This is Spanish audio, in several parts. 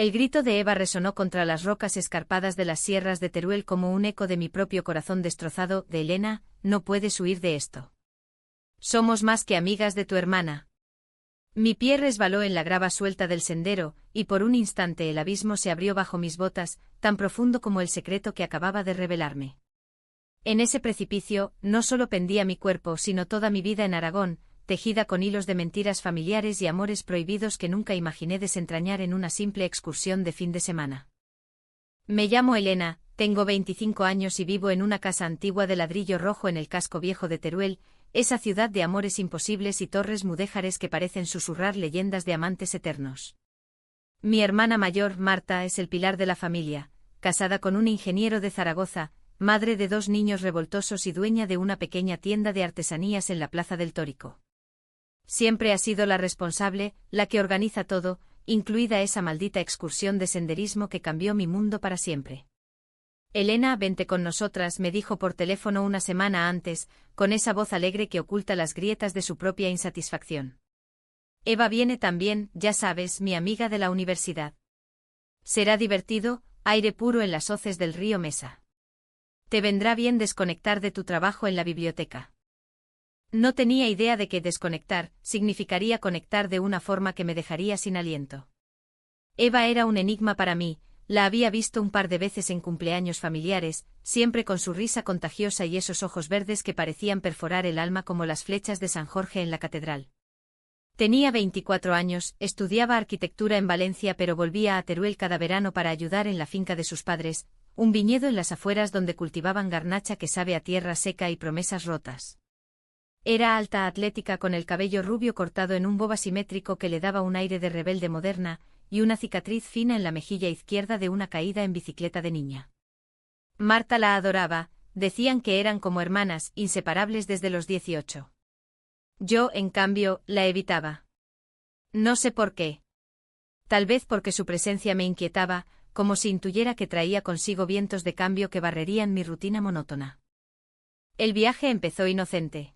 El grito de Eva resonó contra las rocas escarpadas de las sierras de Teruel como un eco de mi propio corazón destrozado. De Elena, no puedes huir de esto. Somos más que amigas de tu hermana. Mi pie resbaló en la grava suelta del sendero, y por un instante el abismo se abrió bajo mis botas, tan profundo como el secreto que acababa de revelarme. En ese precipicio, no solo pendía mi cuerpo, sino toda mi vida en Aragón, tejida con hilos de mentiras familiares y amores prohibidos que nunca imaginé desentrañar en una simple excursión de fin de semana. Me llamo Elena, tengo 25 años y vivo en una casa antigua de ladrillo rojo en el casco viejo de Teruel, esa ciudad de amores imposibles y torres mudéjares que parecen susurrar leyendas de amantes eternos. Mi hermana mayor, Marta, es el pilar de la familia, casada con un ingeniero de Zaragoza, madre de 2 niños revoltosos y dueña de una pequeña tienda de artesanías en la Plaza del Tórico. Siempre ha sido la responsable, la que organiza todo, incluida esa maldita excursión de senderismo que cambió mi mundo para siempre. Elena, vente con nosotras, me dijo por teléfono una semana antes, con esa voz alegre que oculta las grietas de su propia insatisfacción. Eva viene también, ya sabes, mi amiga de la universidad. Será divertido, aire puro en las hoces del río Mesa. Te vendrá bien desconectar de tu trabajo en la biblioteca. No tenía idea de que desconectar significaría conectar de una forma que me dejaría sin aliento. Eva era un enigma para mí, la había visto un par de veces en cumpleaños familiares, siempre con su risa contagiosa y esos ojos verdes que parecían perforar el alma como las flechas de San Jorge en la catedral. Tenía 24 años, estudiaba arquitectura en Valencia pero volvía a Teruel cada verano para ayudar en la finca de sus padres, un viñedo en las afueras donde cultivaban garnacha que sabe a tierra seca y promesas rotas. Era alta, atlética, con el cabello rubio cortado en un bob asimétrico que le daba un aire de rebelde moderna, y una cicatriz fina en la mejilla izquierda de una caída en bicicleta de niña. Marta la adoraba, decían que eran como hermanas, inseparables desde los 18. Yo, en cambio, la evitaba. No sé por qué. Tal vez porque su presencia me inquietaba, como si intuyera que traía consigo vientos de cambio que barrerían mi rutina monótona. El viaje empezó inocente.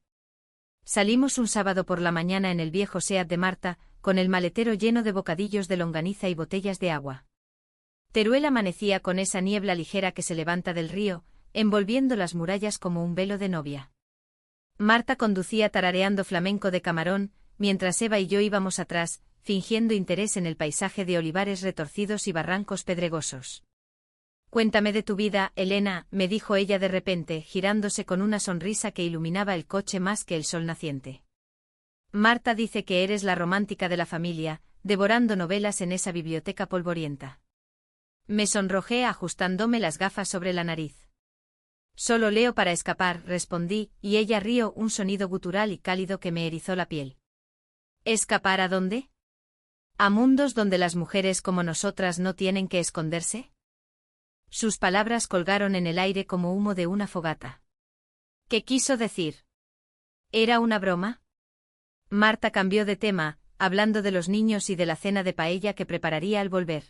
Salimos un sábado por la mañana en el viejo Seat de Marta, con el maletero lleno de bocadillos de longaniza y botellas de agua. Teruel amanecía con esa niebla ligera que se levanta del río, envolviendo las murallas como un velo de novia. Marta conducía tarareando flamenco de Camarón, mientras Eva y yo íbamos atrás, fingiendo interés en el paisaje de olivares retorcidos y barrancos pedregosos. Cuéntame de tu vida, Elena, me dijo ella de repente, girándose con una sonrisa que iluminaba el coche más que el sol naciente. Marta dice que eres la romántica de la familia, devorando novelas en esa biblioteca polvorienta. Me sonrojé ajustándome las gafas sobre la nariz. Solo leo para escapar, respondí, y ella rió, un sonido gutural y cálido que me erizó la piel. ¿Escapar a dónde? ¿A mundos donde las mujeres como nosotras no tienen que esconderse? Sus palabras colgaron en el aire como humo de una fogata. ¿Qué quiso decir? ¿Era una broma? Marta cambió de tema, hablando de los niños y de la cena de paella que prepararía al volver.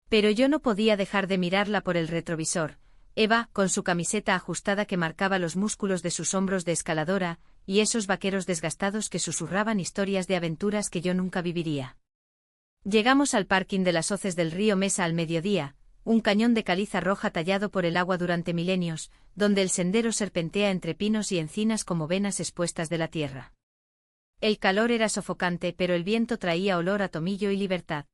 Pero yo no podía dejar de mirarla por el retrovisor. Eva, con su camiseta ajustada que marcaba los músculos de sus hombros de escaladora, y esos vaqueros desgastados que susurraban historias de aventuras que yo nunca viviría. Llegamos al parking de las hoces del río Mesa al mediodía, un cañón de caliza roja tallado por el agua durante milenios, donde el sendero serpentea entre pinos y encinas como venas expuestas de la tierra. El calor era sofocante, pero el viento traía olor a tomillo y libertad.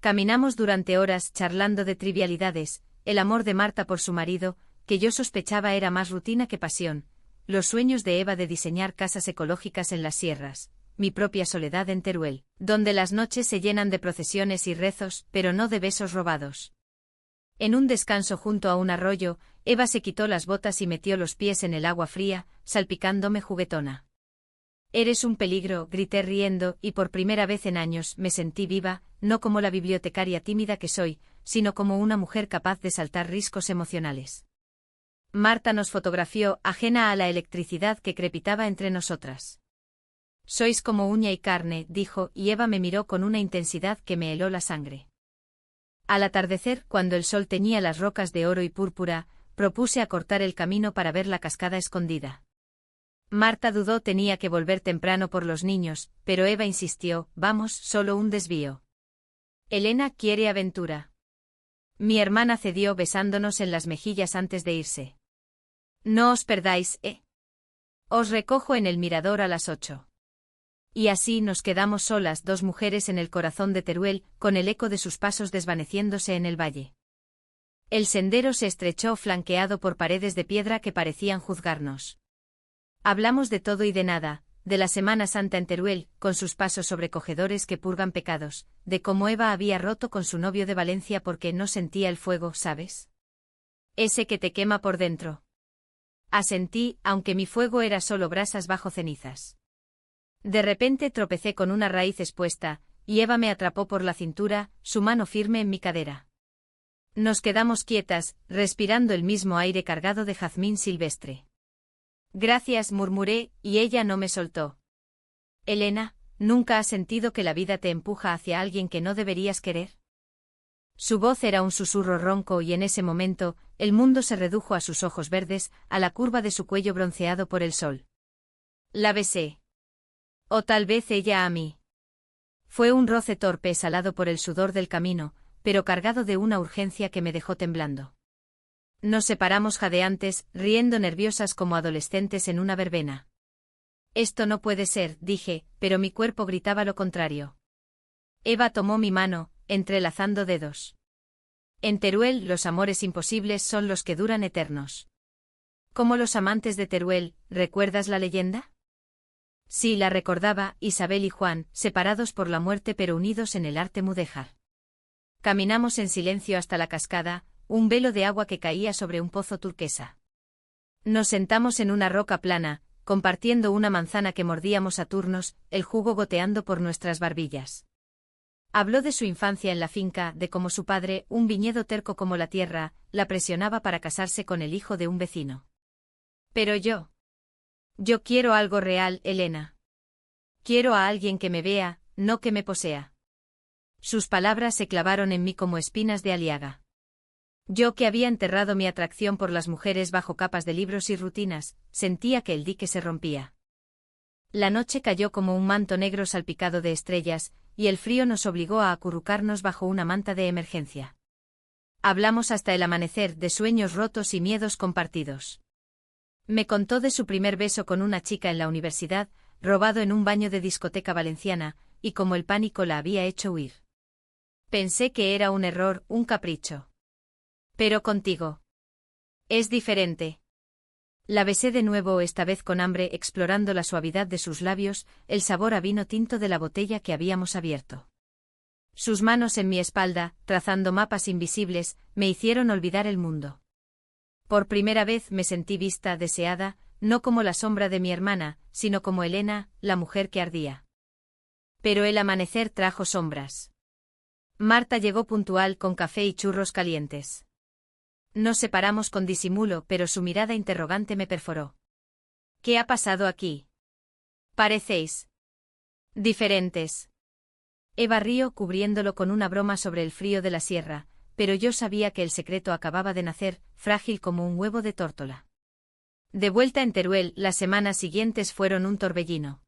Caminamos durante horas charlando de trivialidades, el amor de Marta por su marido, que yo sospechaba era más rutina que pasión, los sueños de Eva de diseñar casas ecológicas en las sierras, mi propia soledad en Teruel, donde las noches se llenan de procesiones y rezos, pero no de besos robados. En un descanso junto a un arroyo, Eva se quitó las botas y metió los pies en el agua fría, salpicándome juguetona. Eres un peligro, grité riendo, y por primera vez en años me sentí viva, no como la bibliotecaria tímida que soy, sino como una mujer capaz de saltar riscos emocionales. Marta nos fotografió, ajena a la electricidad que crepitaba entre nosotras. Sois como uña y carne, dijo, y Eva me miró con una intensidad que me heló la sangre. Al atardecer, cuando el sol teñía las rocas de oro y púrpura, propuse acortar el camino para ver la cascada escondida. Marta dudó, tenía que volver temprano por los niños, pero Eva insistió, vamos, solo un desvío. Elena quiere aventura. Mi hermana cedió besándonos en las mejillas antes de irse. No os perdáis, Os recojo en el mirador a las 8. Y así nos quedamos solas, dos mujeres en el corazón de Teruel, con el eco de sus pasos desvaneciéndose en el valle. El sendero se estrechó flanqueado por paredes de piedra que parecían juzgarnos. Hablamos de todo y de nada, de la Semana Santa en Teruel, con sus pasos sobrecogedores que purgan pecados, de cómo Eva había roto con su novio de Valencia porque no sentía el fuego, ¿sabes? Ese que te quema por dentro. Asentí, aunque mi fuego era solo brasas bajo cenizas. De repente tropecé con una raíz expuesta, y Eva me atrapó por la cintura, su mano firme en mi cadera. Nos quedamos quietas, respirando el mismo aire cargado de jazmín silvestre. Gracias, murmuré, y ella no me soltó. Elena, ¿nunca has sentido que la vida te empuja hacia alguien que no deberías querer? Su voz era un susurro ronco y en ese momento, el mundo se redujo a sus ojos verdes, a la curva de su cuello bronceado por el sol. La besé. O tal vez ella a mí. Fue un roce torpe salado por el sudor del camino, pero cargado de una urgencia que me dejó temblando. Nos separamos jadeantes, riendo nerviosas como adolescentes en una verbena. Esto no puede ser, dije, pero mi cuerpo gritaba lo contrario. Eva tomó mi mano, entrelazando dedos. En Teruel los amores imposibles son los que duran eternos. Como los amantes de Teruel, ¿recuerdas la leyenda? Sí, la recordaba, Isabel y Juan, separados por la muerte pero unidos en el arte mudéjar. Caminamos en silencio hasta la cascada, un velo de agua que caía sobre un pozo turquesa. Nos sentamos en una roca plana, compartiendo una manzana que mordíamos a turnos, el jugo goteando por nuestras barbillas. Habló de su infancia en la finca, de cómo su padre, un viñedo terco como la tierra, la presionaba para casarse con el hijo de un vecino. Pero yo quiero algo real, Elena. Quiero a alguien que me vea, no que me posea. Sus palabras se clavaron en mí como espinas de aliaga. Yo que había enterrado mi atracción por las mujeres bajo capas de libros y rutinas, sentía que el dique se rompía. La noche cayó como un manto negro salpicado de estrellas, y el frío nos obligó a acurrucarnos bajo una manta de emergencia. Hablamos hasta el amanecer de sueños rotos y miedos compartidos. Me contó de su primer beso con una chica en la universidad, robado en un baño de discoteca valenciana, y cómo el pánico la había hecho huir. Pensé que era un error, un capricho. Pero contigo es diferente. La besé de nuevo, esta vez con hambre, explorando la suavidad de sus labios, el sabor a vino tinto de la botella que habíamos abierto. Sus manos en mi espalda, trazando mapas invisibles, me hicieron olvidar el mundo. Por primera vez me sentí vista, deseada, no como la sombra de mi hermana, sino como Elena, la mujer que ardía. Pero el amanecer trajo sombras. Marta llegó puntual con café y churros calientes. Nos separamos con disimulo, pero su mirada interrogante me perforó. ¿Qué ha pasado aquí? Parecéis diferentes. Eva rió cubriéndolo con una broma sobre el frío de la sierra, pero yo sabía que el secreto acababa de nacer, frágil como un huevo de tórtola. De vuelta en Teruel, las semanas siguientes fueron un torbellino.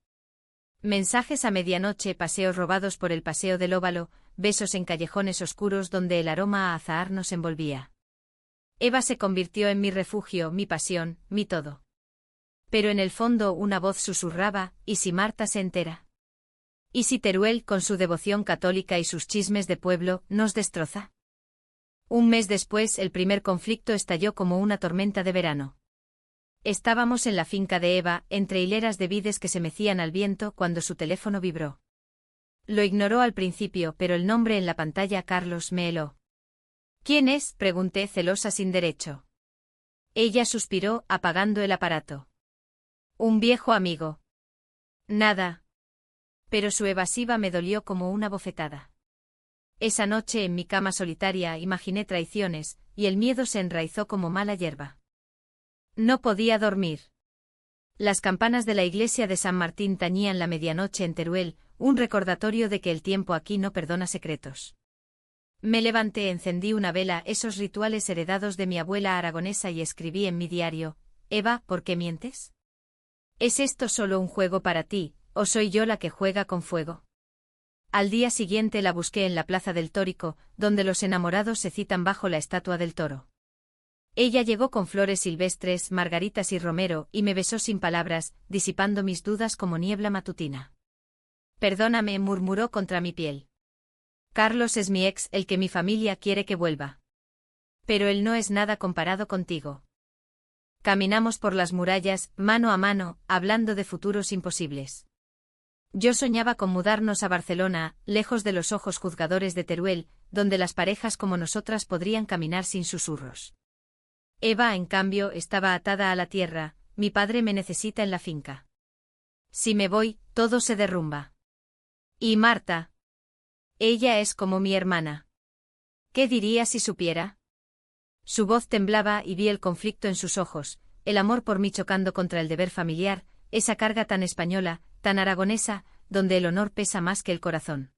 Mensajes a medianoche, paseos robados por el paseo del óvalo, besos en callejones oscuros donde el aroma a azahar nos envolvía. Eva se convirtió en mi refugio, mi pasión, mi todo. Pero en el fondo una voz susurraba, ¿y si Marta se entera? ¿Y si Teruel, con su devoción católica y sus chismes de pueblo, nos destroza? Un mes después el primer conflicto estalló como una tormenta de verano. Estábamos en la finca de Eva, entre hileras de vides que se mecían al viento cuando su teléfono vibró. Lo ignoró al principio, pero el nombre en la pantalla Carlos me heló. ¿Quién es?, pregunté celosa sin derecho. Ella suspiró, apagando el aparato. Un viejo amigo. Nada. Pero su evasiva me dolió como una bofetada. Esa noche en mi cama solitaria imaginé traiciones, y el miedo se enraizó como mala hierba. No podía dormir. Las campanas de la iglesia de San Martín tañían la medianoche en Teruel, un recordatorio de que el tiempo aquí no perdona secretos. Me levanté, encendí una vela, esos rituales heredados de mi abuela aragonesa, y escribí en mi diario: Eva, ¿por qué mientes? ¿Es esto solo un juego para ti, o soy yo la que juega con fuego? Al día siguiente la busqué en la plaza del Tórico, donde los enamorados se citan bajo la estatua del toro. Ella llegó con flores silvestres, margaritas y romero, y me besó sin palabras, disipando mis dudas como niebla matutina. Perdóname, murmuró contra mi piel. Carlos es mi ex, el que mi familia quiere que vuelva. Pero él no es nada comparado contigo. Caminamos por las murallas, mano a mano, hablando de futuros imposibles. Yo soñaba con mudarnos a Barcelona, lejos de los ojos juzgadores de Teruel, donde las parejas como nosotras podrían caminar sin susurros. Eva, en cambio, estaba atada a la tierra, mi padre me necesita en la finca. Si me voy, todo se derrumba. ¿Y Marta? Ella es como mi hermana. ¿Qué diría si supiera? Su voz temblaba y vi el conflicto en sus ojos, el amor por mí chocando contra el deber familiar, esa carga tan española, tan aragonesa, donde el honor pesa más que el corazón.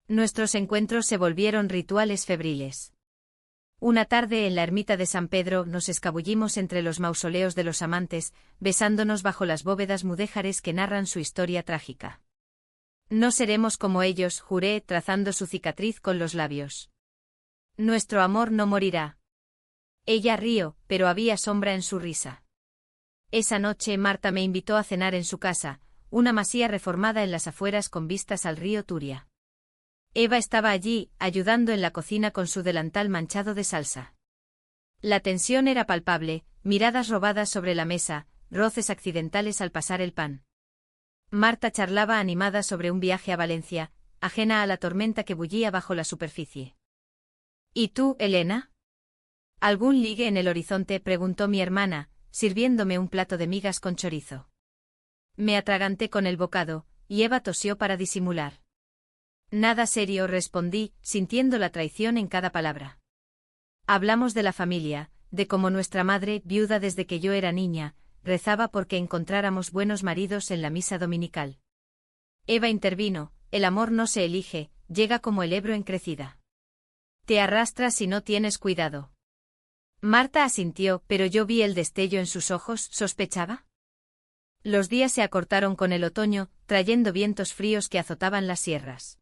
Nuestros encuentros se volvieron rituales febriles. Una tarde en la ermita de San Pedro nos escabullimos entre los mausoleos de los amantes, besándonos bajo las bóvedas mudéjares que narran su historia trágica. No seremos como ellos, juré, trazando su cicatriz con los labios. Nuestro amor no morirá. Ella rió, pero había sombra en su risa. Esa noche Marta me invitó a cenar en su casa, una masía reformada en las afueras con vistas al río Turia. Eva estaba allí, ayudando en la cocina con su delantal manchado de salsa. La tensión era palpable, miradas robadas sobre la mesa, roces accidentales al pasar el pan. Marta charlaba animada sobre un viaje a Valencia, ajena a la tormenta que bullía bajo la superficie. ¿Y tú, Elena? ¿Algún ligue en el horizonte?, preguntó mi hermana, sirviéndome un plato de migas con chorizo. Me atraganté con el bocado, y Eva tosió para disimular. Nada serio, respondí, sintiendo la traición en cada palabra. Hablamos de la familia, de cómo nuestra madre, viuda desde que yo era niña, rezaba porque encontráramos buenos maridos en la misa dominical. Eva intervino: el amor no se elige, llega como el Ebro en crecida. Te arrastras si no tienes cuidado. Marta asintió, pero yo vi el destello en sus ojos. ¿Sospechaba? Los días se acortaron con el otoño, trayendo vientos fríos que azotaban las sierras.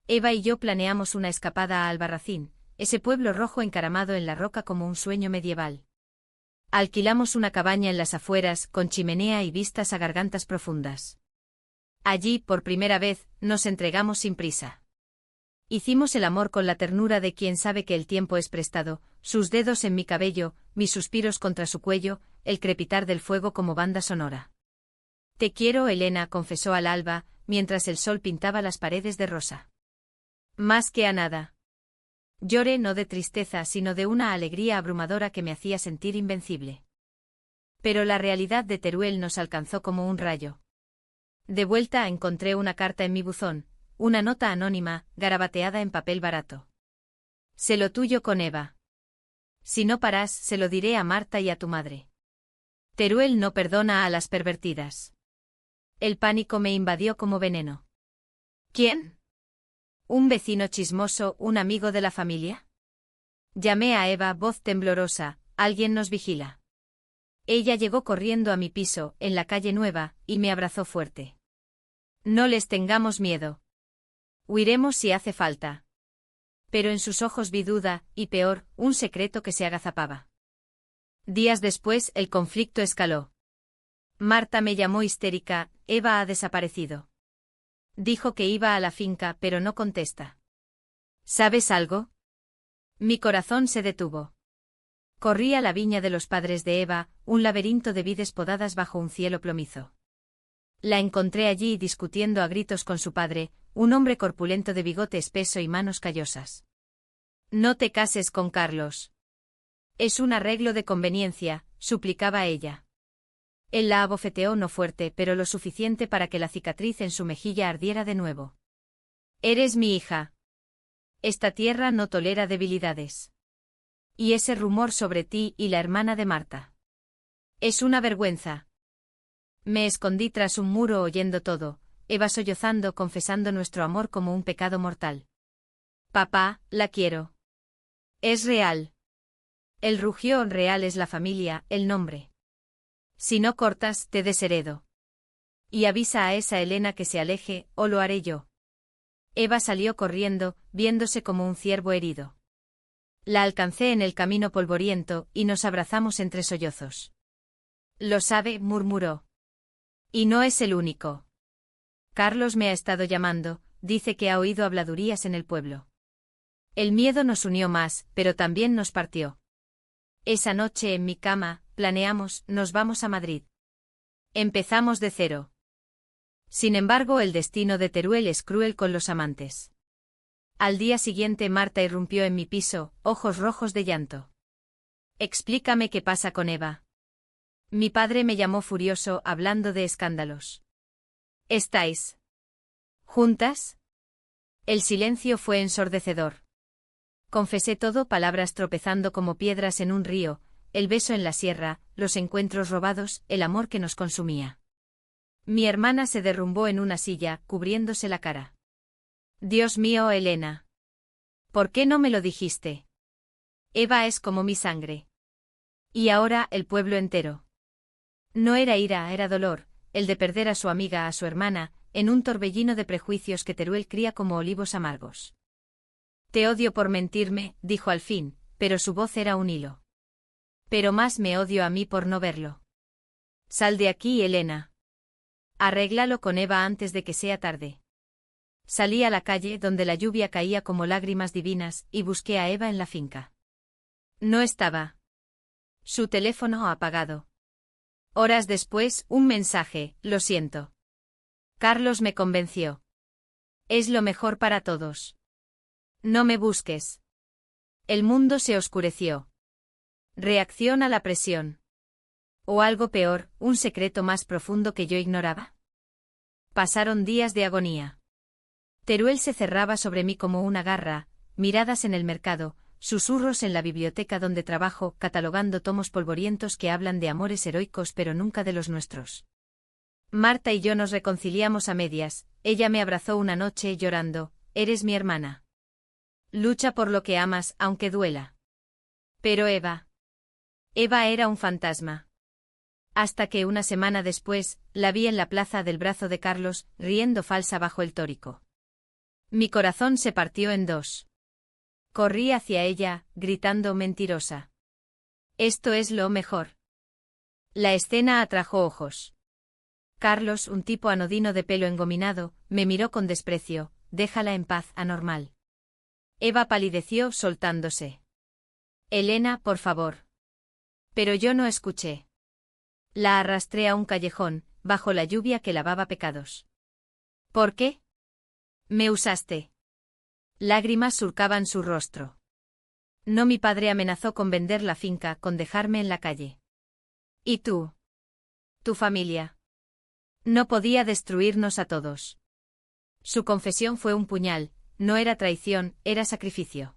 Eva y yo planeamos una escapada a Albarracín, ese pueblo rojo encaramado en la roca como un sueño medieval. Alquilamos una cabaña en las afueras, con chimenea y vistas a gargantas profundas. Allí, por primera vez, nos entregamos sin prisa. Hicimos el amor con la ternura de quien sabe que el tiempo es prestado, sus dedos en mi cabello, mis suspiros contra su cuello, el crepitar del fuego como banda sonora. Te quiero, Elena, confesó al alba, mientras el sol pintaba las paredes de rosa. Más que a nada. Lloré no de tristeza sino de una alegría abrumadora que me hacía sentir invencible. Pero la realidad de Teruel nos alcanzó como un rayo. De vuelta encontré una carta en mi buzón, una nota anónima, garabateada en papel barato. Sé lo tuyo con Eva. Si no paras, se lo diré a Marta y a tu madre. Teruel no perdona a las pervertidas. El pánico me invadió como veneno. ¿Quién? ¿Un vecino chismoso, un amigo de la familia? Llamé a Eva, voz temblorosa: alguien nos vigila. Ella llegó corriendo a mi piso, en la calle Nueva, y me abrazó fuerte. No les tengamos miedo. Huiremos si hace falta. Pero en sus ojos vi duda, y peor, un secreto que se agazapaba. Días después, el conflicto escaló. Marta me llamó histérica: Eva ha desaparecido. Dijo que iba a la finca, pero no contesta. ¿Sabes algo? Mi corazón se detuvo. Corrí a la viña de los padres de Eva, un laberinto de vides podadas bajo un cielo plomizo. La encontré allí discutiendo a gritos con su padre, un hombre corpulento de bigote espeso y manos callosas. No te cases con Carlos. Es un arreglo de conveniencia, suplicaba ella. Él la abofeteó no fuerte, pero lo suficiente para que la cicatriz en su mejilla ardiera de nuevo. Eres mi hija. Esta tierra no tolera debilidades. Y ese rumor sobre ti y la hermana de Marta. Es una vergüenza. Me escondí tras un muro oyendo todo, Eva sollozando, confesando nuestro amor como un pecado mortal. Papá, la quiero. Es real. El rugión real es la familia, el nombre. Si no cortas, te desheredo. Y avisa a esa Elena que se aleje, o lo haré yo. Eva salió corriendo, viéndose como un ciervo herido. La alcancé en el camino polvoriento, y nos abrazamos entre sollozos. Lo sabe, murmuró. Y no es el único. Carlos me ha estado llamando, dice que ha oído habladurías en el pueblo. El miedo nos unió más, pero también nos partió. Esa noche en mi cama, planeamos, nos vamos a Madrid. Empezamos de cero. Sin embargo, el destino de Teruel es cruel con los amantes. Al día siguiente Marta irrumpió en mi piso, ojos rojos de llanto. Explícame qué pasa con Eva. Mi padre me llamó furioso, hablando de escándalos. ¿Estáis juntas? El silencio fue ensordecedor. Confesé todo, palabras tropezando como piedras en un río, el beso en la sierra, los encuentros robados, el amor que nos consumía. Mi hermana se derrumbó en una silla, cubriéndose la cara. Dios mío, Elena. ¿Por qué no me lo dijiste? Eva es como mi sangre. Y ahora el pueblo entero. No era ira, era dolor, el de perder a su amiga, a su hermana, en un torbellino de prejuicios que Teruel cría como olivos amargos. Te odio por mentirme, dijo al fin, pero su voz era un hilo. Pero más me odio a mí por no verlo. Sal de aquí, Elena. Arréglalo con Eva antes de que sea tarde. Salí a la calle donde la lluvia caía como lágrimas divinas y busqué a Eva en la finca. No estaba. Su teléfono apagado. Horas después, un mensaje, lo siento. Carlos me convenció. Es lo mejor para todos. No me busques. El mundo se oscureció. Reacción a la presión. O algo peor, un secreto más profundo que yo ignoraba. Pasaron días de agonía. Teruel se cerraba sobre mí como una garra, miradas en el mercado, susurros en la biblioteca donde trabajo, catalogando tomos polvorientos que hablan de amores heroicos pero nunca de los nuestros. Marta y yo nos reconciliamos a medias, ella me abrazó una noche llorando, eres mi hermana. Lucha por lo que amas, aunque duela. Pero Eva. Eva era un fantasma. Hasta que una semana después, la vi en la plaza del brazo de Carlos, riendo falsa bajo el tórico. Mi corazón se partió en dos. Corrí hacia ella, gritando mentirosa. Esto es lo mejor. La escena atrajo ojos. Carlos, un tipo anodino de pelo engominado, me miró con desprecio, déjala en paz, anormal. Eva palideció, soltándose. Elena, por favor. Pero yo no escuché. La arrastré a un callejón, bajo la lluvia que lavaba pecados. ¿Por qué? Me usaste. Lágrimas surcaban su rostro. No, mi padre amenazó con vender la finca, con dejarme en la calle. ¿Y tú? Tu familia. No podía destruirnos a todos. Su confesión fue un puñal, no era traición, era sacrificio.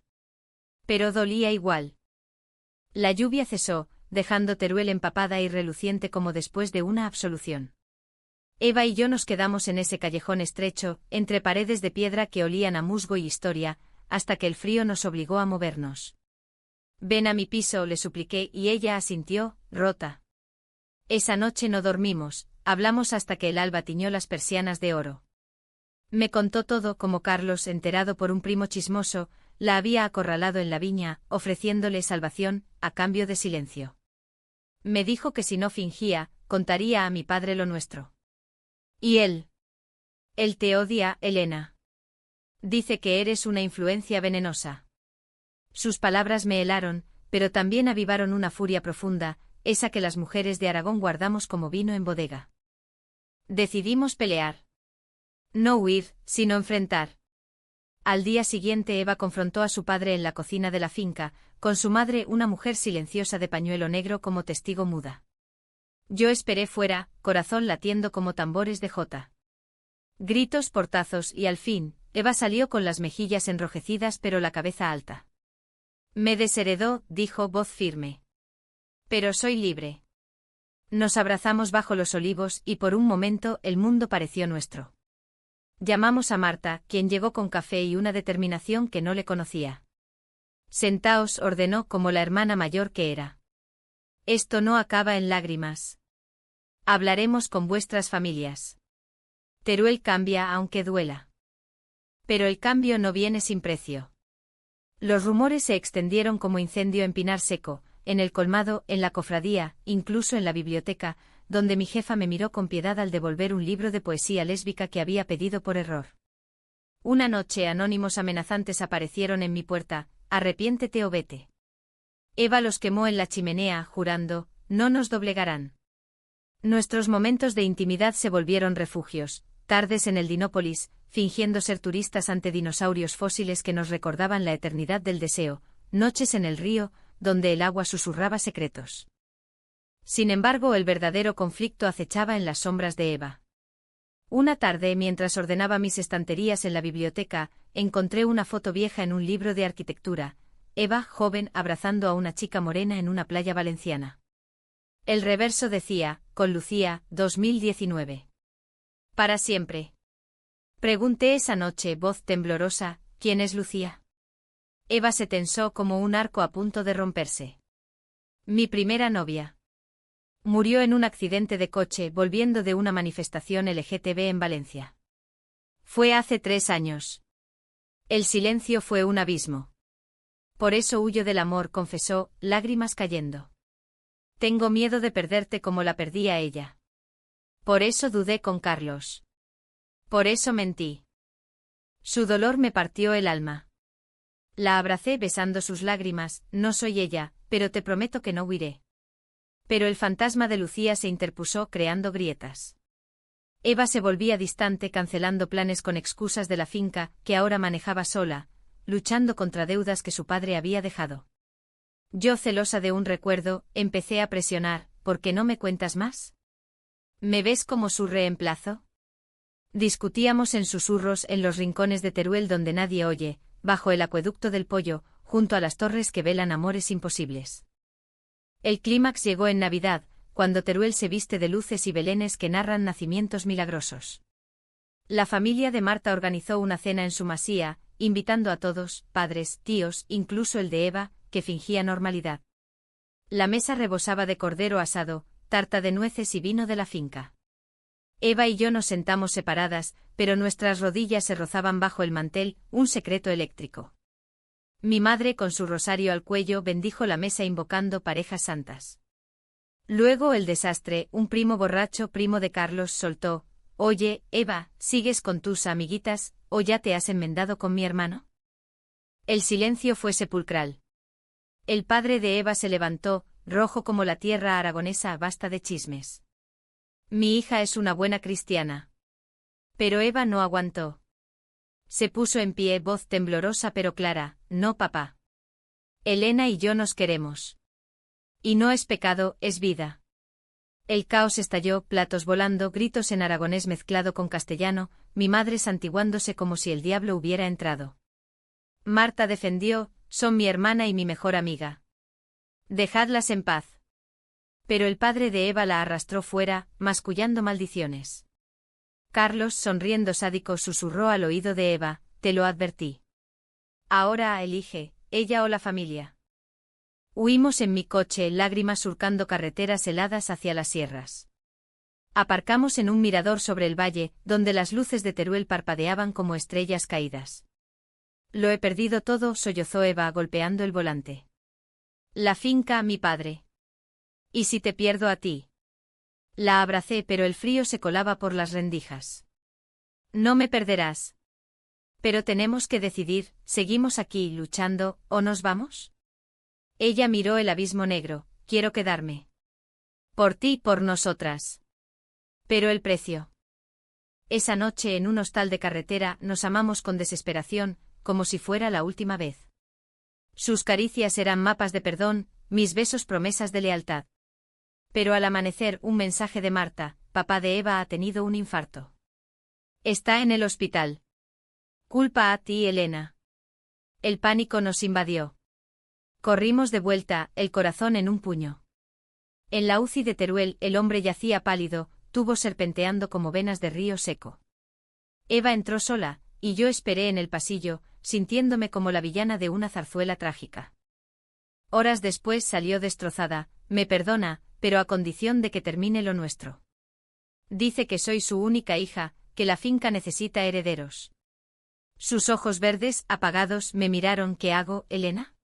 Pero dolía igual. La lluvia cesó, dejando Teruel empapada y reluciente como después de una absolución. Eva y yo nos quedamos en ese callejón estrecho, entre paredes de piedra que olían a musgo y historia, hasta que el frío nos obligó a movernos. Ven a mi piso, le supliqué, y ella asintió, rota. Esa noche no dormimos, hablamos hasta que el alba tiñó las persianas de oro. Me contó todo como Carlos, enterado por un primo chismoso, la había acorralado en la viña, ofreciéndole salvación, a cambio de silencio. Me dijo que si no fingía, contaría a mi padre lo nuestro. ¿Y él? Él te odia, Elena. Dice que eres una influencia venenosa. Sus palabras me helaron, pero también avivaron una furia profunda, esa que las mujeres de Aragón guardamos como vino en bodega. Decidimos pelear. No huir, sino enfrentar. Al día siguiente Eva confrontó a su padre en la cocina de la finca, con su madre, una mujer silenciosa de pañuelo negro como testigo muda. Yo esperé fuera, corazón latiendo como tambores de jota. Gritos, portazos y al fin, Eva salió con las mejillas enrojecidas pero la cabeza alta. Me desheredó, dijo voz firme. Pero soy libre. Nos abrazamos bajo los olivos y por un momento el mundo pareció nuestro. Llamamos a Marta, quien llegó con café y una determinación que no le conocía. Sentaos, ordenó como la hermana mayor que era. Esto no acaba en lágrimas. Hablaremos con vuestras familias. Teruel cambia aunque duela. Pero el cambio no viene sin precio. Los rumores se extendieron como incendio en Pinar Seco, en el colmado, en la cofradía, incluso en la biblioteca, donde mi jefa me miró con piedad al devolver un libro de poesía lésbica que había pedido por error. Una noche anónimos amenazantes aparecieron en mi puerta: arrepiéntete o vete. Eva los quemó en la chimenea, jurando: no nos doblegarán. Nuestros momentos de intimidad se volvieron refugios, tardes en el Dinópolis, fingiendo ser turistas ante dinosaurios fósiles que nos recordaban la eternidad del deseo, noches en el río, donde el agua susurraba secretos. Sin embargo, el verdadero conflicto acechaba en las sombras de Eva. Una tarde, mientras ordenaba mis estanterías en la biblioteca, encontré una foto vieja en un libro de arquitectura: Eva, joven, abrazando a una chica morena en una playa valenciana. El reverso decía: con Lucía, 2019. Para siempre. Pregunté esa noche, voz temblorosa: ¿quién es Lucía? Eva se tensó como un arco a punto de romperse. Mi primera novia. Murió en un accidente de coche volviendo de una manifestación LGTB en Valencia. Fue hace 3 años. El silencio fue un abismo. Por eso huyo del amor, confesó, lágrimas cayendo. Tengo miedo de perderte como la perdí a ella. Por eso dudé con Carlos. Por eso mentí. Su dolor me partió el alma. La abracé besando sus lágrimas: no soy ella, pero te prometo que no huiré. Pero el fantasma de Lucía se interpuso, creando grietas. Eva se volvía distante, cancelando planes con excusas de la finca, que ahora manejaba sola, luchando contra deudas que su padre había dejado. Yo, celosa de un recuerdo, empecé a presionar: ¿por qué no me cuentas más? ¿Me ves como su reemplazo? Discutíamos en susurros en los rincones de Teruel donde nadie oye, bajo el acueducto del Pollo, junto a las torres que velan amores imposibles. El clímax llegó en Navidad, cuando Teruel se viste de luces y belenes que narran nacimientos milagrosos. La familia de Marta organizó una cena en su masía, invitando a todos, padres, tíos, incluso el de Eva, que fingía normalidad. La mesa rebosaba de cordero asado, tarta de nueces y vino de la finca. Eva y yo nos sentamos separadas, pero nuestras rodillas se rozaban bajo el mantel, un secreto eléctrico. Mi madre, con su rosario al cuello, bendijo la mesa invocando parejas santas. Luego el desastre: un primo borracho, primo de Carlos, soltó: oye, Eva, ¿sigues con tus amiguitas, o ya te has enmendado con mi hermano? El silencio fue sepulcral. El padre de Eva se levantó, rojo como la tierra aragonesa, basta de chismes. Mi hija es una buena cristiana. Pero Eva no aguantó. Se puso en pie, voz temblorosa pero clara: no, papá. Elena y yo nos queremos. Y no es pecado, es vida. El caos estalló, platos volando, gritos en aragonés mezclado con castellano, mi madre santiguándose como si el diablo hubiera entrado. Marta defendió: son mi hermana y mi mejor amiga. Dejadlas en paz. Pero el padre de Eva la arrastró fuera, mascullando maldiciones. Carlos, sonriendo sádico, susurró al oído de Eva: te lo advertí. Ahora elige, ella o la familia. Huimos en mi coche, lágrimas surcando carreteras heladas hacia las sierras. Aparcamos en un mirador sobre el valle, donde las luces de Teruel parpadeaban como estrellas caídas. Lo he perdido todo, sollozó Eva, golpeando el volante. La finca, mi padre. ¿Y si te pierdo a ti? La abracé, pero el frío se colaba por las rendijas. No me perderás. Pero tenemos que decidir: ¿seguimos aquí luchando, o nos vamos? Ella miró el abismo negro: quiero quedarme. Por ti, por nosotras. Pero el precio. Esa noche, en un hostal de carretera, nos amamos con desesperación, como si fuera la última vez. Sus caricias eran mapas de perdón, mis besos promesas de lealtad. Pero al amanecer, un mensaje de Marta: papá de Eva ha tenido un infarto. Está en el hospital. Culpa a ti, Elena. El pánico nos invadió. Corrimos de vuelta, el corazón en un puño. En la UCI de Teruel, el hombre yacía pálido, tubos serpenteando como venas de río seco. Eva entró sola, y yo esperé en el pasillo, sintiéndome como la villana de una zarzuela trágica. Horas después salió destrozada: me perdona, pero a condición de que termine lo nuestro. Dice que soy su única hija, que la finca necesita herederos. Sus ojos verdes, apagados, me miraron. ¿Qué hago, Elena?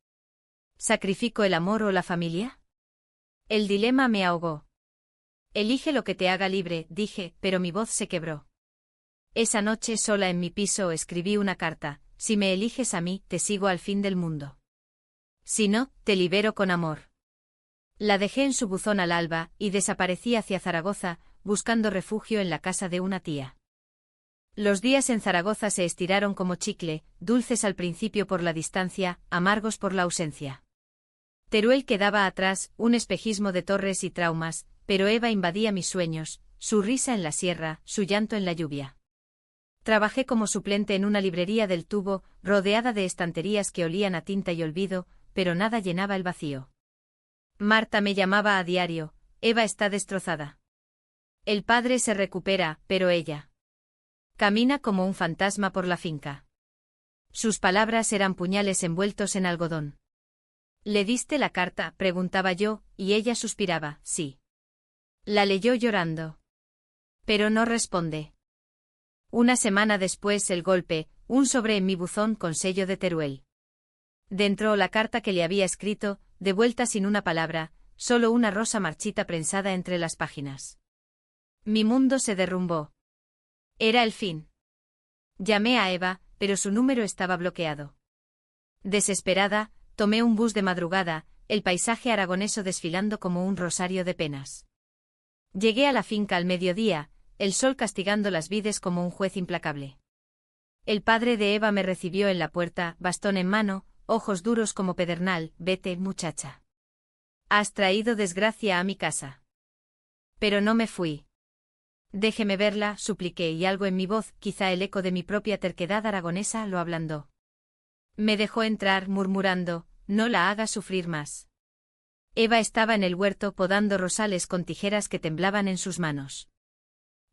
¿Sacrifico el amor o la familia? El dilema me ahogó. Elige lo que te haga libre, dije, pero mi voz se quebró. Esa noche sola en mi piso escribí una carta: si me eliges a mí, te sigo al fin del mundo. Si no, te libero con amor. La dejé en su buzón al alba, y desaparecí hacia Zaragoza, buscando refugio en la casa de una tía. Los días en Zaragoza se estiraron como chicle, dulces al principio por la distancia, amargos por la ausencia. Teruel quedaba atrás, un espejismo de torres y traumas, pero Eva invadía mis sueños, su risa en la sierra, su llanto en la lluvia. Trabajé como suplente en una librería del Tubo, rodeada de estanterías que olían a tinta y olvido, pero nada llenaba el vacío. Marta me llamaba a diario: Eva está destrozada. El padre se recupera, pero ella camina como un fantasma por la finca. Sus palabras eran puñales envueltos en algodón. ¿Le diste la carta?, preguntaba yo, y ella suspiraba: sí. La leyó llorando. Pero no responde. Una semana después el golpe, un sobre en mi buzón con sello de Teruel. Dentro la carta que le había escrito, de vuelta sin una palabra, solo una rosa marchita prensada entre las páginas. Mi mundo se derrumbó. Era el fin. Llamé a Eva, pero su número estaba bloqueado. Desesperada, tomé un bus de madrugada, el paisaje aragoneso desfilando como un rosario de penas. Llegué a la finca al mediodía, el sol castigando las vides como un juez implacable. El padre de Eva me recibió en la puerta, bastón en mano, ojos duros como pedernal: vete, muchacha. Has traído desgracia a mi casa. Pero no me fui. Déjeme verla, supliqué, y algo en mi voz, quizá el eco de mi propia terquedad aragonesa, lo ablandó. Me dejó entrar, murmurando: no la hagas sufrir más. Eva estaba en el huerto podando rosales con tijeras que temblaban en sus manos.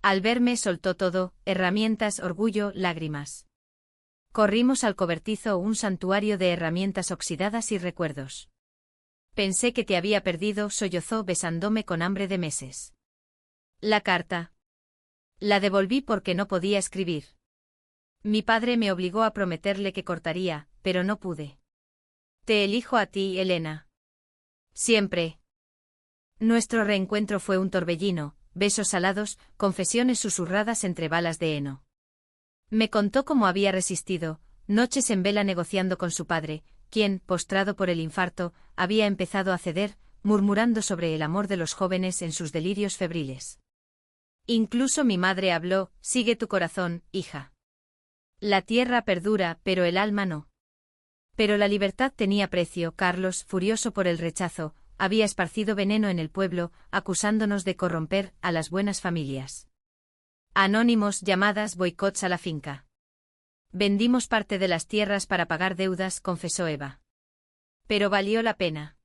Al verme soltó todo: herramientas, orgullo, lágrimas. Corrimos al cobertizo, un santuario de herramientas oxidadas y recuerdos. Pensé que te había perdido, sollozó besándome con hambre de meses. La carta. La devolví porque no podía escribir. Mi padre me obligó a prometerle que cortaría, pero no pude. Te elijo a ti, Elena. Siempre. Nuestro reencuentro fue un torbellino, besos salados, confesiones susurradas entre balas de heno. Me contó cómo había resistido, noches en vela negociando con su padre, quien, postrado por el infarto, había empezado a ceder, murmurando sobre el amor de los jóvenes en sus delirios febriles. Incluso mi madre habló: sigue tu corazón, hija. La tierra perdura, pero el alma no. Pero la libertad tenía precio. Carlos, furioso por el rechazo, había esparcido veneno en el pueblo, acusándonos de corromper a las buenas familias. Anónimos, llamadas, boicots a la finca. Vendimos parte de las tierras para pagar deudas, confesó Eva. Pero valió la pena.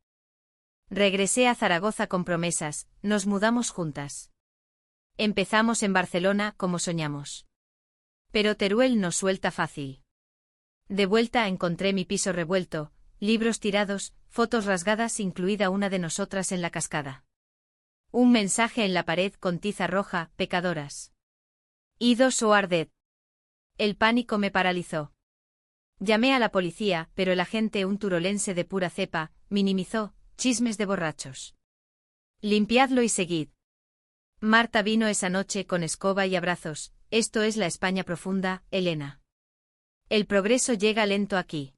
Regresé a Zaragoza con promesas, nos mudamos juntas. Empezamos en Barcelona, como soñamos. Pero Teruel no suelta fácil. De vuelta encontré mi piso revuelto, libros tirados, fotos rasgadas, incluida una de nosotras en la cascada. Un mensaje en la pared con tiza roja: pecadoras. Idos o arded. El pánico me paralizó. Llamé a la policía, pero el agente, un turolense de pura cepa, minimizó: chismes de borrachos. Limpiadlo y seguid. Marta vino esa noche con escoba y abrazos: esto es la España profunda, Elena. El progreso llega lento aquí.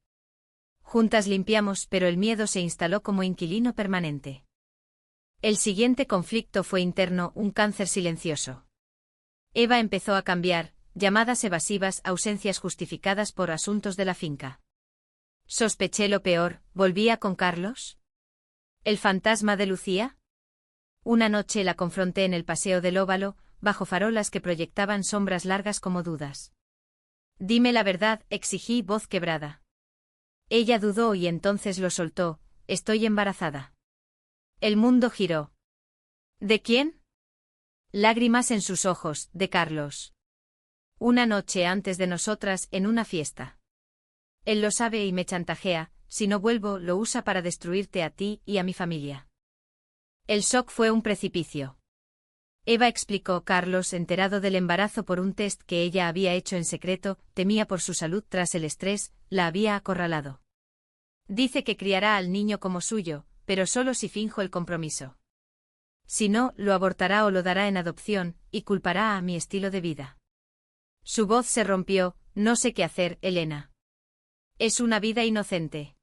Juntas limpiamos, pero el miedo se instaló como inquilino permanente. El siguiente conflicto fue interno, un cáncer silencioso. Eva empezó a cambiar, llamadas evasivas, ausencias justificadas por asuntos de la finca. Sospeché lo peor: ¿volvía con Carlos? ¿El fantasma de Lucía? Una noche la confronté en el paseo del Óvalo, bajo farolas que proyectaban sombras largas como dudas. Dime la verdad, exigí, voz quebrada. Ella dudó y entonces lo soltó: estoy embarazada. El mundo giró. ¿De quién? Lágrimas en sus ojos: de Carlos. Una noche antes de nosotras, en una fiesta. Él lo sabe y me chantajea: si no vuelvo, lo usa para destruirte a ti y a mi familia. El shock fue un precipicio. Eva explicó. Carlos, enterado del embarazo por un test que ella había hecho en secreto, temía por su salud tras el estrés, la había acorralado. Dice que criará al niño como suyo, pero solo si finjo el compromiso. Si no, lo abortará o lo dará en adopción, y culpará a mi estilo de vida. Su voz se rompió. No sé qué hacer, Elena. Es una vida inocente.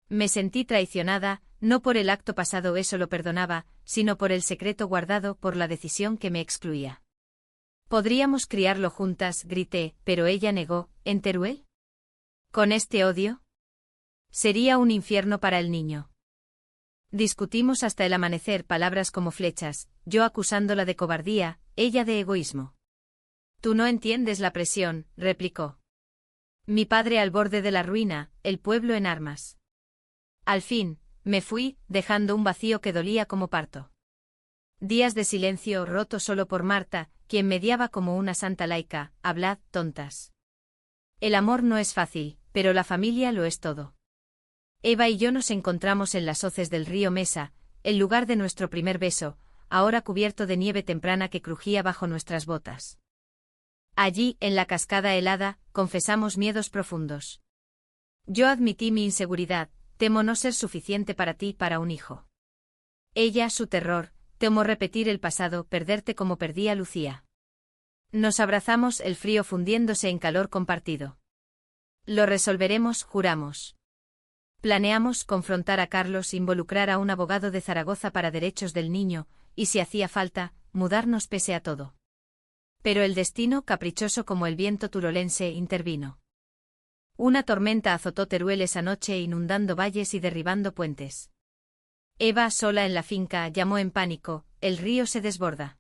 Me sentí traicionada, no por el acto pasado, eso lo perdonaba, sino por el secreto guardado, por la decisión que me excluía. Podríamos criarlo juntas, grité, pero ella negó. ¿En Teruel? ¿Con este odio? Sería un infierno para el niño. Discutimos hasta el amanecer, palabras como flechas, yo acusándola de cobardía, ella de egoísmo. Tú no entiendes la presión, replicó. Mi padre al borde de la ruina, el pueblo en armas. Al fin, me fui, dejando un vacío que dolía como parto. Días de silencio roto solo por Marta, quien mediaba como una santa laica. Hablad, tontas. El amor no es fácil, pero la familia lo es todo. Eva y yo nos encontramos en las hoces del río Mesa, el lugar de nuestro primer beso, ahora cubierto de nieve temprana que crujía bajo nuestras botas. Allí, en la cascada helada, confesamos miedos profundos. Yo admití mi inseguridad, temo no ser suficiente para ti, para un hijo. Ella, su terror, temo repetir el pasado, perderte como perdí a Lucía. Nos abrazamos, el frío fundiéndose en calor compartido. Lo resolveremos, juramos. Planeamos confrontar a Carlos, involucrar a un abogado de Zaragoza para derechos del niño, y si hacía falta, mudarnos pese a todo. Pero el destino, caprichoso como el viento turolense, intervino. Una tormenta azotó Teruel esa noche, inundando valles y derribando puentes. Eva, sola en la finca, llamó en pánico: el río se desborda.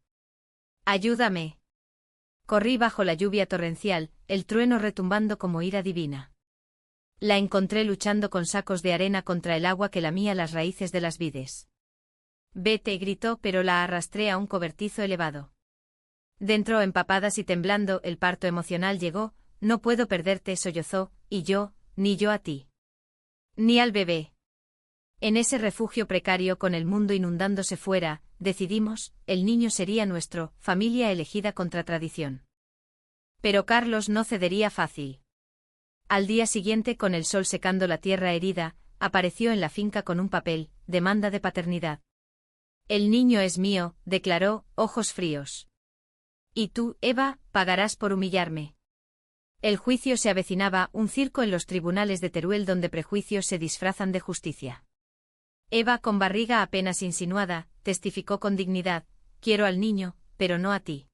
¡Ayúdame! Corrí bajo la lluvia torrencial, el trueno retumbando como ira divina. La encontré luchando con sacos de arena contra el agua que lamía las raíces de las vides. Vete, gritó, pero la arrastré a un cobertizo elevado. Dentro, empapadas y temblando, el parto emocional llegó. No puedo perderte, sollozó, y yo, ni yo a ti. Ni al bebé. En ese refugio precario, con el mundo inundándose fuera, decidimos, el niño sería nuestro, familia elegida contra tradición. Pero Carlos no cedería fácil. Al día siguiente, con el sol secando la tierra herida, apareció en la finca con un papel: demanda de paternidad. El niño es mío, declaró, ojos fríos. Y tú, Eva, pagarás por humillarme. El juicio se avecinaba, un circo en los tribunales de Teruel donde prejuicios se disfrazan de justicia. Eva, con barriga apenas insinuada, testificó con dignidad: quiero al niño, pero no a ti.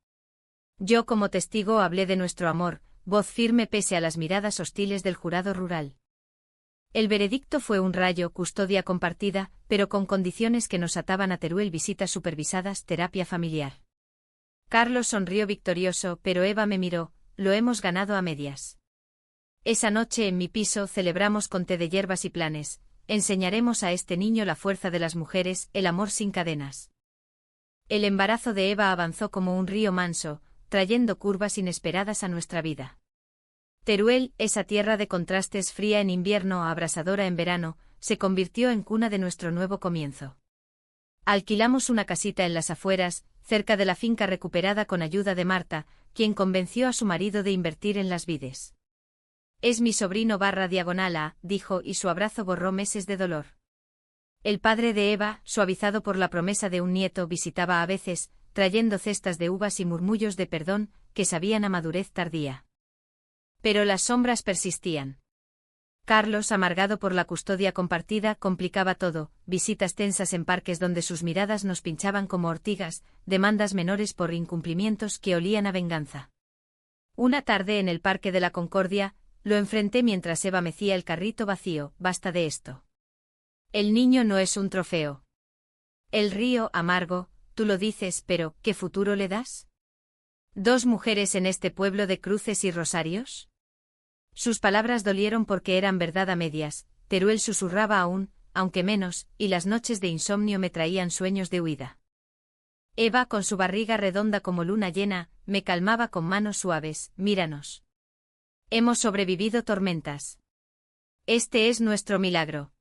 Yo como testigo hablé de nuestro amor, voz firme pese a las miradas hostiles del jurado rural. El veredicto fue un rayo: custodia compartida, pero con condiciones que nos ataban a Teruel: visitas supervisadas, terapia familiar. Carlos sonrió victorioso, pero Eva me miró: lo hemos ganado a medias. Esa noche en mi piso celebramos con té de hierbas y planes: enseñaremos a este niño la fuerza de las mujeres, el amor sin cadenas. El embarazo de Eva avanzó como un río manso, trayendo curvas inesperadas a nuestra vida. Teruel, esa tierra de contrastes, fría en invierno, abrasadora en verano, se convirtió en cuna de nuestro nuevo comienzo. Alquilamos una casita en las afueras, cerca de la finca recuperada con ayuda de Marta, quien convenció a su marido de invertir en las vides. Es mi sobrino /diagonal, dijo, y su abrazo borró meses de dolor. El padre de Eva, suavizado por la promesa de un nieto, visitaba a veces, trayendo cestas de uvas y murmullos de perdón, que sabían a madurez tardía. Pero las sombras persistían. Carlos, amargado por la custodia compartida, complicaba todo: visitas tensas en parques donde sus miradas nos pinchaban como ortigas, demandas menores por incumplimientos que olían a venganza. Una tarde en el Parque de la Concordia, lo enfrenté mientras Eva mecía el carrito vacío: basta de esto. El niño no es un trofeo. El río, amargo, tú lo dices, pero ¿qué futuro le das? ¿Dos mujeres en este pueblo de cruces y rosarios? Sus palabras dolieron porque eran verdad a medias. Teruel susurraba aún, aunque menos, y las noches de insomnio me traían sueños de huida. Eva, con su barriga redonda como luna llena, me calmaba con manos suaves: míranos. Hemos sobrevivido tormentas. Este es nuestro milagro.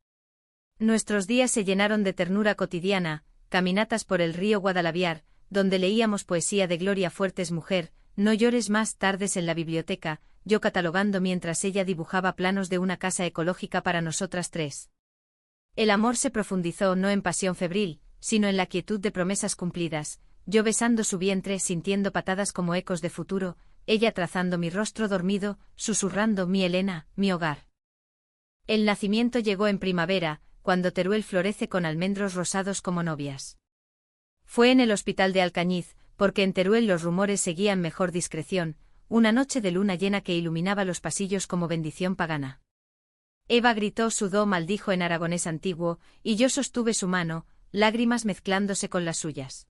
Nuestros días se llenaron de ternura cotidiana: caminatas por el río Guadalaviar, donde leíamos poesía de Gloria Fuertes mujer, no llores más tardes en la biblioteca, yo catalogando mientras ella dibujaba planos de una casa ecológica para nosotras tres. El amor se profundizó no en pasión febril, sino en la quietud de promesas cumplidas, yo besando su vientre sintiendo patadas como ecos de futuro, ella trazando mi rostro dormido, susurrando mi Elena, mi hogar. El nacimiento llegó en primavera, cuando Teruel florece con almendros rosados como novias. Fue en el hospital de Alcañiz, porque en Teruel los rumores seguían mejor discreción, una noche de luna llena que iluminaba los pasillos como bendición pagana. Eva gritó, sudó, maldijo en aragonés antiguo, y yo sostuve su mano, lágrimas mezclándose con las suyas.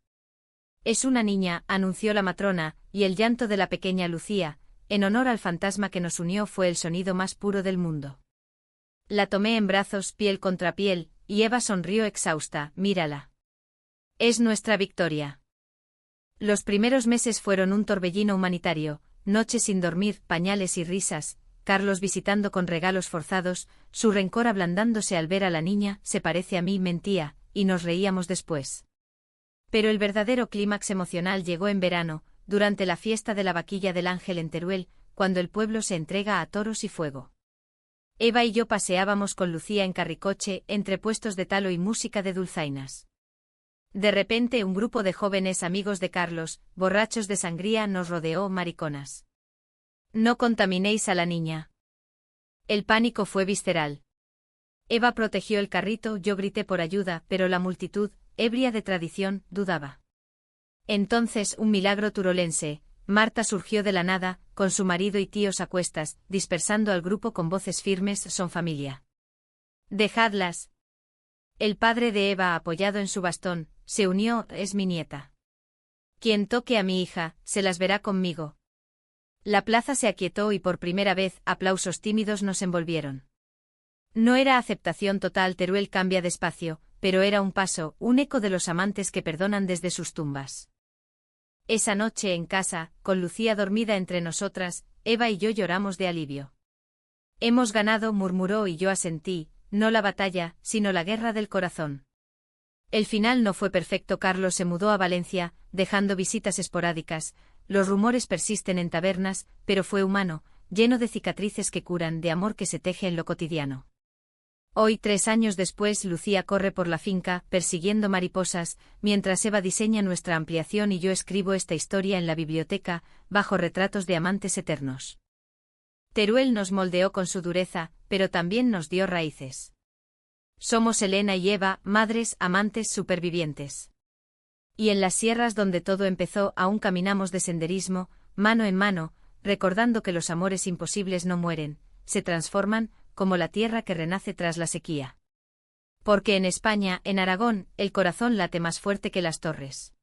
Es una niña, anunció la matrona, y el llanto de la pequeña Lucía, en honor al fantasma que nos unió, fue el sonido más puro del mundo. La tomé en brazos, piel contra piel, y Eva sonrió exhausta, mírala. Es nuestra victoria. Los primeros meses fueron un torbellino humanitario, noches sin dormir, pañales y risas, Carlos visitando con regalos forzados, su rencor ablandándose al ver a la niña, se parece a mí, mentía, y nos reíamos después. Pero el verdadero clímax emocional llegó en verano, durante la fiesta de la vaquilla del Ángel en Teruel, cuando el pueblo se entrega a toros y fuego. Eva y yo paseábamos con Lucía en carricoche, entre puestos de talo y música de dulzainas. De repente un grupo de jóvenes amigos de Carlos, borrachos de sangría, nos rodeó, mariconas. No contaminéis a la niña. El pánico fue visceral. Eva protegió el carrito, yo grité por ayuda, pero la multitud, ebria de tradición, dudaba. Entonces un milagro turolense, Marta surgió de la nada, con su marido y tíos a cuestas, dispersando al grupo con voces firmes, son familia. Dejadlas. El padre de Eva, apoyado en su bastón, se unió, es mi nieta. Quien toque a mi hija, se las verá conmigo. La plaza se aquietó y por primera vez, aplausos tímidos nos envolvieron. No era aceptación total, Teruel cambia despacio, pero era un paso, un eco de los amantes que perdonan desde sus tumbas. Esa noche en casa, con Lucía dormida entre nosotras, Eva y yo lloramos de alivio. Hemos ganado, murmuró y yo asentí, no la batalla, sino la guerra del corazón. El final no fue perfecto, Carlos se mudó a Valencia, dejando visitas esporádicas, los rumores persisten en tabernas, pero fue humano, lleno de cicatrices que curan, de amor que se teje en lo cotidiano. Hoy, 3 años después, Lucía corre por la finca, persiguiendo mariposas, mientras Eva diseña nuestra ampliación y yo escribo esta historia en la biblioteca, bajo retratos de amantes eternos. Teruel nos moldeó con su dureza, pero también nos dio raíces. Somos Elena y Eva, madres, amantes, supervivientes. Y en las sierras donde todo empezó, aún caminamos de senderismo, mano en mano, recordando que los amores imposibles no mueren, se transforman, como la tierra que renace tras la sequía. Porque en España, en Aragón, el corazón late más fuerte que las torres.